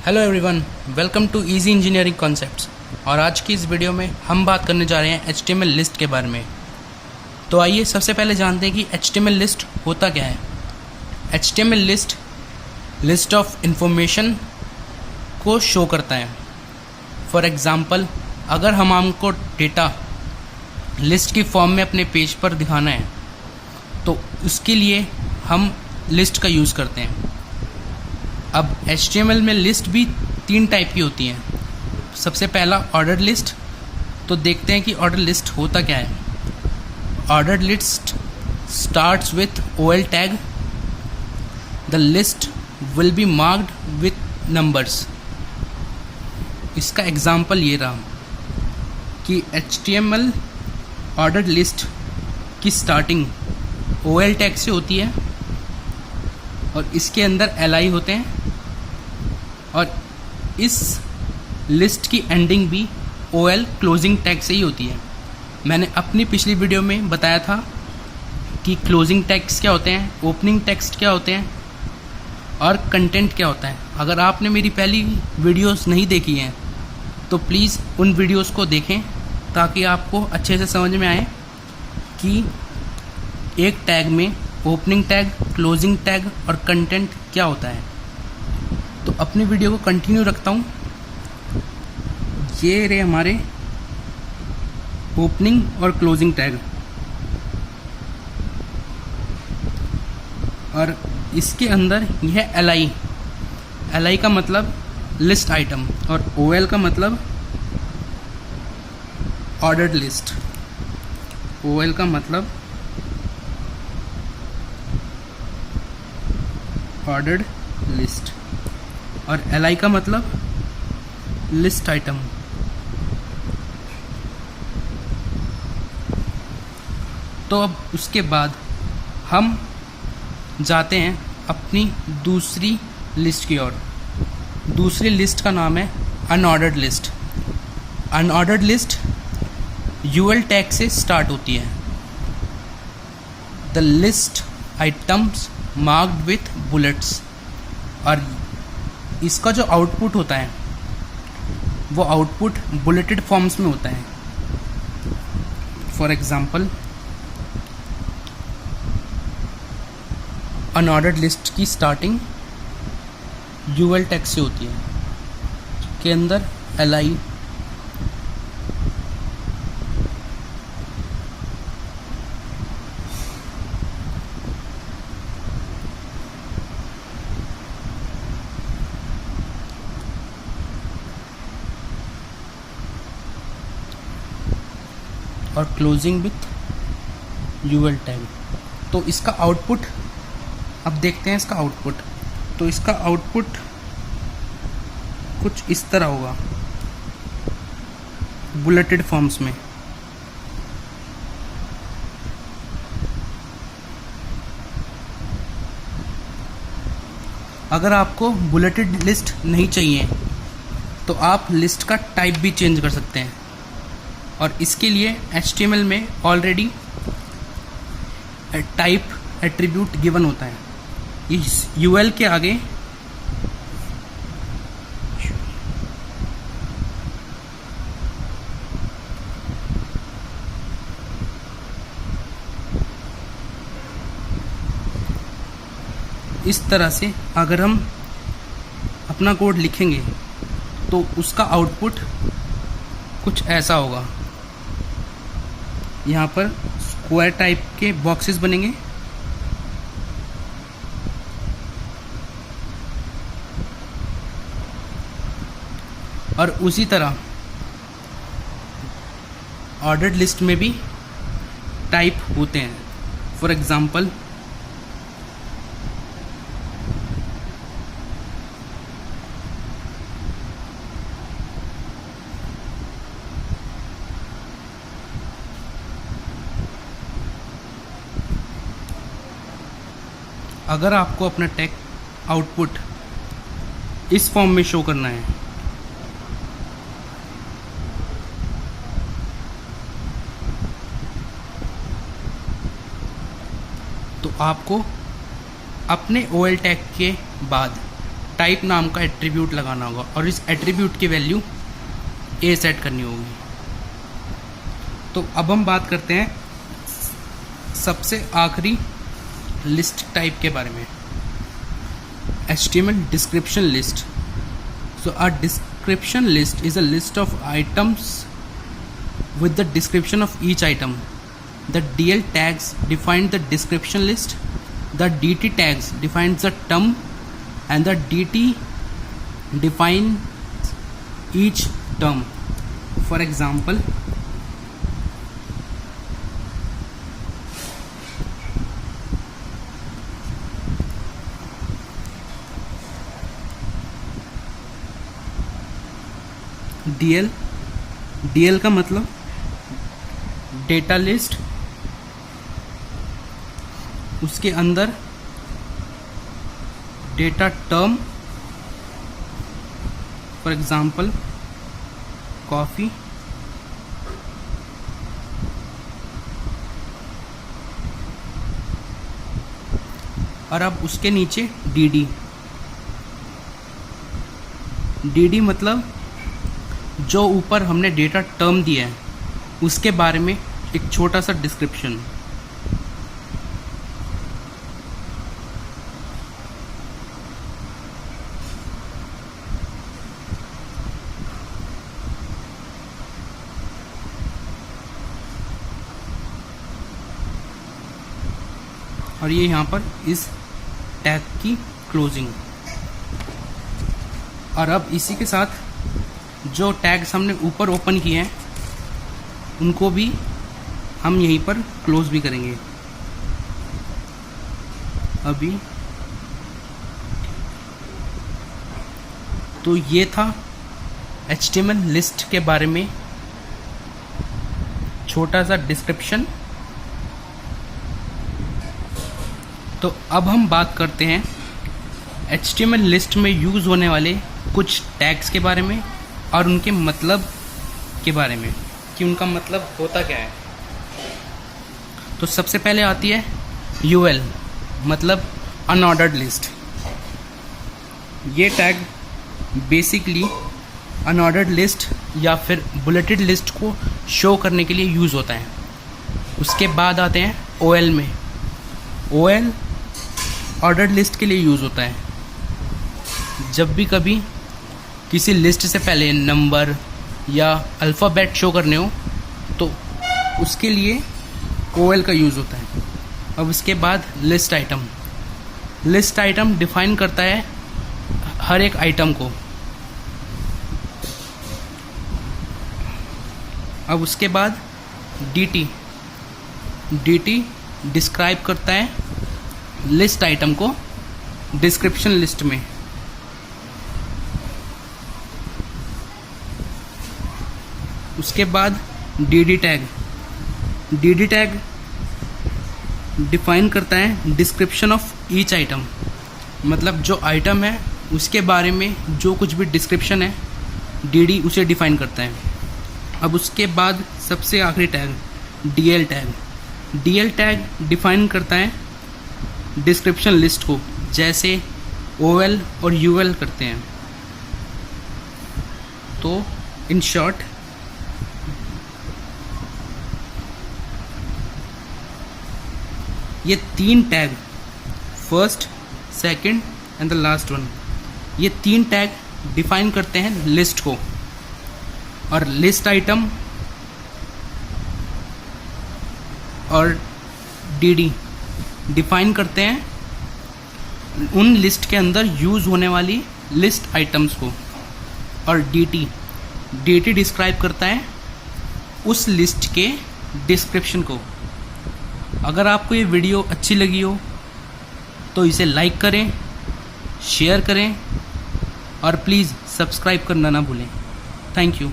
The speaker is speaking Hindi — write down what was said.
Hello everyone, welcome to easy engineering concepts. और आज की इस वीडियो में हम बात करने जा रहे हैं HTML लिस्ट के बारे में। तो आइए सबसे पहले जानते हैं कि HTML लिस्ट होता क्या है। HTML लिस्ट ऑफ इंफॉर्मेशन को शो करता है। फॉर एग्ज़ाम्पल, अगर हमको डेटा लिस्ट की फॉर्म में अपने पेज पर दिखाना है तो उसके लिए हम लिस्ट का यूज़ करते हैं। अब HTML में लिस्ट भी 3 टाइप की होती हैं। सबसे पहला ऑर्डर लिस्ट। तो देखते हैं कि ऑर्डर लिस्ट होता क्या है। Order list starts with OL tag. The list will be marked with numbers. इसका एग्जाम्पल ये रहा कि HTML ऑर्डर लिस्ट की स्टार्टिंग OL टैग से होती है और इसके अंदर LI होते हैं और इस लिस्ट की एंडिंग भी OL क्लोजिंग टैग से ही होती है। मैंने अपनी पिछली वीडियो में बताया था कि क्लोजिंग टैग्स क्या होते हैं, ओपनिंग टेक्स्ट क्या होते हैं और कंटेंट क्या होता है। अगर आपने मेरी पहली वीडियोस नहीं देखी हैं तो प्लीज़ उन वीडियोस को देखें ताकि आपको अच्छे से समझ में आए कि एक टैग में ओपनिंग टैग, क्लोजिंग टैग और कंटेंट क्या होता है। तो अपनी वीडियो को कंटिन्यू रखता हूँ। ये रहे हमारे ओपनिंग और क्लोजिंग टैग और इसके अंदर यह LI का मतलब लिस्ट आइटम और OL का मतलब ऑर्डर्ड लिस्ट। OL का मतलब ऑर्डर्ड लिस्ट और LI का मतलब लिस्ट आइटम। तो अब उसके बाद हम जाते हैं अपनी दूसरी लिस्ट की ओर। दूसरी लिस्ट का नाम है unordered list. Unordered list UL tag से स्टार्ट होती है। The list items marked with bullets. और इसका जो आउटपुट होता है वो आउटपुट बुलेटेड फॉर्म्स में होता है। फॉर एग्जांपल, अनऑर्डर्ड लिस्ट की स्टार्टिंग UL टैग से होती है के अंदर LI और क्लोजिंग विथ UL टैग। तो इसका आउटपुट अब देखते हैं। इसका आउटपुट तो इसका आउटपुट कुछ इस तरह होगा बुलेटेड फॉर्म्स में। अगर आपको बुलेटेड लिस्ट नहीं चाहिए तो आप लिस्ट का टाइप भी चेंज कर सकते हैं और इसके लिए HTML में ऑलरेडी टाइप एट्रीब्यूट गिवन होता है। इस UL के आगे इस तरह से अगर हम अपना कोड लिखेंगे तो उसका आउटपुट कुछ ऐसा होगा। यहाँ पर स्क्वायर टाइप के बॉक्सेस बनेंगे और उसी तरह ऑर्डर्ड लिस्ट में भी टाइप होते हैं। फॉर एग्जांपल, अगर आपको अपना टेक आउटपुट इस फॉर्म में शो करना है तो आपको अपने OL टैग के बाद टाइप नाम का एट्रीब्यूट लगाना होगा और इस एट्रीब्यूट की वैल्यू ए सेट करनी होगी। तो अब हम बात करते हैं सबसे आखिरी लिस्ट टाइप के बारे में, HTML description list. So a description list is a list of items with the description of each item. The DL tags define the description list, the DT tags defines the term, and the DT defines each term. For example, DL का मतलब डेटा लिस्ट, उसके अंदर data term, for example coffee, और अब उसके नीचे DD मतलब जो ऊपर हमने डेटा टर्म दिया है उसके बारे में एक छोटा सा डिस्क्रिप्शन। और ये यहाँ पर इस टैग की क्लोजिंग। और अब इसी के साथ जो टैग्स हमने ऊपर ओपन किए हैं उनको भी हम यहीं पर क्लोज भी करेंगे अभी। तो ये था HTML लिस्ट के बारे में छोटा सा डिस्क्रिप्शन। तो अब हम बात करते हैं HTML लिस्ट में यूज़ होने वाले कुछ टैग्स के बारे में और उनके मतलब के बारे में कि उनका मतलब होता क्या है। तो सबसे पहले आती है UL मतलब अनऑर्डर्ड लिस्ट। ये टैग बेसिकली अनऑर्डर्ड लिस्ट या फिर बुलेटेड लिस्ट को शो करने के लिए यूज़ होता है। उसके बाद आते हैं OL में। OL ऑर्डर्ड लिस्ट के लिए यूज़ होता है। जब भी कभी किसी लिस्ट से पहले नंबर या अल्फ़ाबेट शो करने हो तो उसके लिए OL का यूज़ होता है। अब उसके बाद list item. List item define करता है हर एक आइटम को। अब उसके बाद DT डिस्क्राइब करता है लिस्ट आइटम को डिस्क्रिप्शन लिस्ट में। उसके बाद DD टैग डिफाइन करता है डिस्क्रिप्शन ऑफ ईच आइटम, मतलब जो आइटम है उसके बारे में जो कुछ भी डिस्क्रिप्शन है DD उसे डिफाइन करता है। अब उसके बाद सबसे आखिरी टैग DL टैग डिफाइन करता है डिस्क्रिप्शन लिस्ट को, जैसे OL और UL करते हैं। तो इन शॉर्ट ये तीन tag, first, second and the last one, ये तीन टैग डिफाइन करते हैं लिस्ट को। और लिस्ट आइटम और DD डिफाइन करते हैं उन लिस्ट के अंदर यूज़ होने वाली लिस्ट आइटम्स को। और DT डिस्क्राइब करता है उस लिस्ट के डिस्क्रिप्शन को। अगर आपको ये वीडियो अच्छी लगी हो तो इसे लाइक करें, शेयर करें और प्लीज़ सब्सक्राइब करना ना भूलें। Thank you.